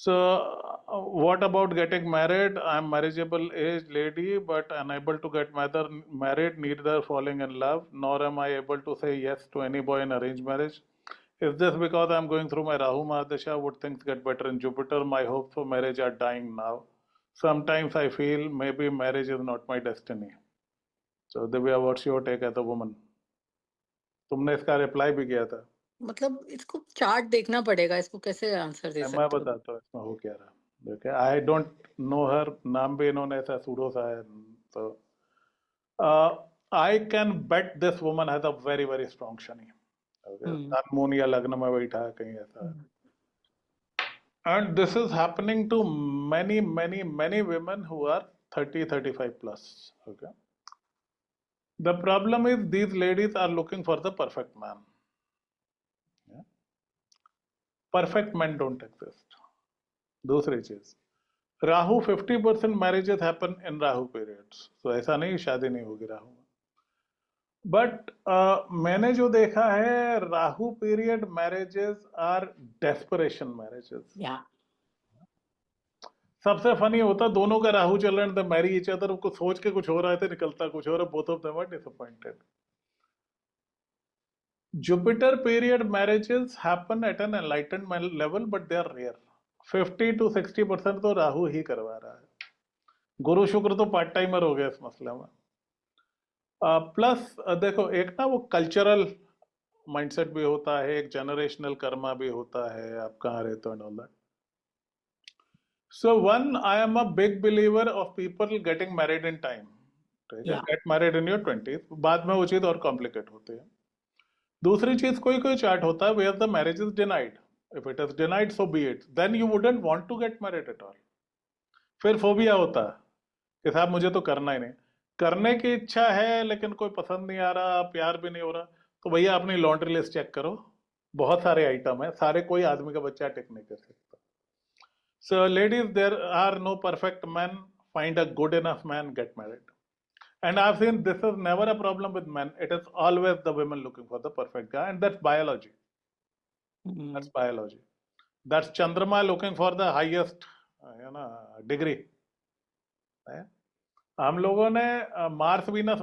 So, what about getting married? I'm marriageable age lady, but unable to get married, neither falling in love, nor am I able to say yes to any boy in arranged marriage. Is this because I'm going through my Rahu Mahadasha? Would things get better in Jupiter? My hopes for marriage are dying now. Sometimes I feel maybe marriage is not my destiny. So, Divya, what's your take as a woman? तुमने इसका reply भी किया था। मतलब इसको chart देखना पड़ेगा, इसको कैसे आंसर दे मैं सकते हो? बताता हूँ इसमें हो क्या रहा। देखिए, आई डोंट नो हर, नाम भी इन्होंने ऐसा सूडो सा है, तो I can bet this woman has a very very strong Shani. Okay, sun moon या लग्न में बैठा है कहीं ऐसा। And this is happening to many many many women who are 30-35 plus. Okay, the problem is these ladies are looking for the perfect man. Yeah? Perfect men don't exist. दूसरी चीज, Rahu 50% marriages happen in Rahu periods, तो ऐसा नहीं शादी नहीं होगी राहु में। But मैंने जो देखा है, Rahu period marriages are desperation marriages. सबसे फनी होता दोनों का राहु चल रहा है, मैरी ईच अदर, को सोच के कुछ हो रहा है, निकलता कुछ हो रहा है, both of them are disappointed. Jupiter period marriages happen at an enlightened level, but they are rare. 50-60% तो राहु ही करवा रहा है। गुरु शुक्र तो पार्ट टाइमर हो गया इस मसले में। प्लस देखो, एक ना वो कल्चरल माइंडसेट भी होता है, एक जनरेशनल कर्मा भी होता है, आप कहाँ रहते हो and all that. So one, I am a big believer of people getting married in time. ठीक है, get married in your 20s, बाद में वो चीज और कॉम्प्लिकेट होती है। दूसरी चीज, कोई कोई चार्ट होता है where the marriage is denied. If it is denied, so be it, then you wouldn't want to get married at all. फिर फोबिया होता है कि साहब मुझे तो करना ही नहीं, करने की इच्छा है लेकिन कोई पसंद नहीं आ रहा, प्यार भी नहीं हो रहा, तो भैया अपनी लॉन्ड्री लिस्ट चेक करो, बहुत सारे आइटम है, सारे कोई आदमी का बच्चा टिक नहीं कर सकता। So ladies, there are no perfect man, find a good enough man, get married. And I have seen this is never a problem with man, it is always the women looking for the perfect guy, and that's biology. That's biology, that's Chandrama looking for the highest degree. हम लोगों ने Mars Venus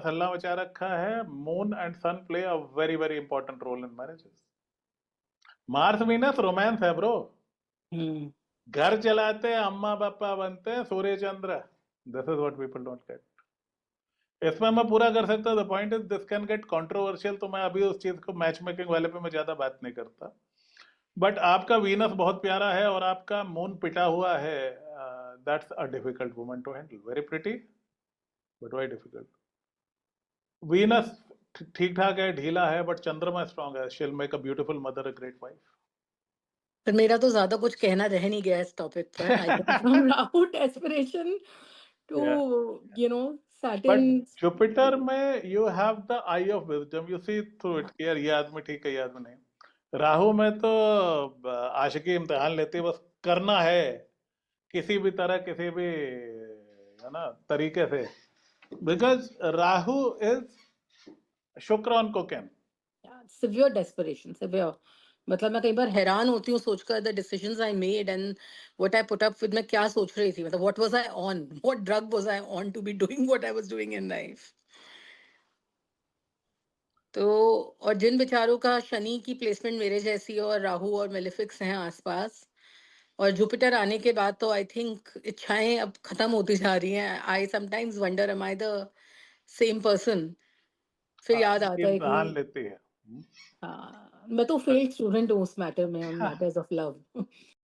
हल्ला मचा रखा है। Moon and sun play a very very important role in marriages. Mars Venus romance है bro. घर चलाते, अम्मा पापा बनते हैं, सूर्य चंद्र। This is what people don't get. इसमें मैं पूरा कर सकता हूँ। The point is this can get controversial, तो मैं अभी उस चीज को मैच मेकिंग वाले पे मैं ज्यादा बात नहीं करता। बट आपका वीनस बहुत प्यारा है और आपका मून पिटा हुआ है, that's a difficult woman to handle. Very pretty but very difficult. Venus ठीक ठाक है, ढीला है, बट चंद्रमा स्ट्रांग है। She will make a beautiful mother, a great wife. पर मेरा तो ज्यादा कुछ कहना रह नहीं गया इस टॉपिक पर। I get from Rahu desperation to but Saturn. Jupiter में you have the eye of wisdom, you see through it कि यार ये आदमी ठीक है, ये आदमी नहीं। राहु में तो आशिकी इम्तिहान लेती है, बस करना है किसी भी तरह, किसी भी है ना तरीके से, because Rahu is Shukra on cocaine. Severe desperation, severe. मतलब मैं कई बार हैरान होती हूँ सोचकर, the decisions I made and what I put up with. मैं क्या सोच रही थी, मतलब what was I on, what drug was I on to be doing what I was doing in life. तो और जिन बेचारों का शनि की प्लेसमेंट मेरे जैसी और राहु और मेलेफिक्स हैं आसपास, और जुपिटर आने के बाद तो आई थिंक इच्छाएं अब खत्म होती जा रही हैं। I sometimes wonder am I the same person. फिर याद आता है कि इम्तिहान लेती है। मैं तो फेल्ड स्टूडेंट हूँ उस मैटर में, ऑन मैटर्स ऑफ लव।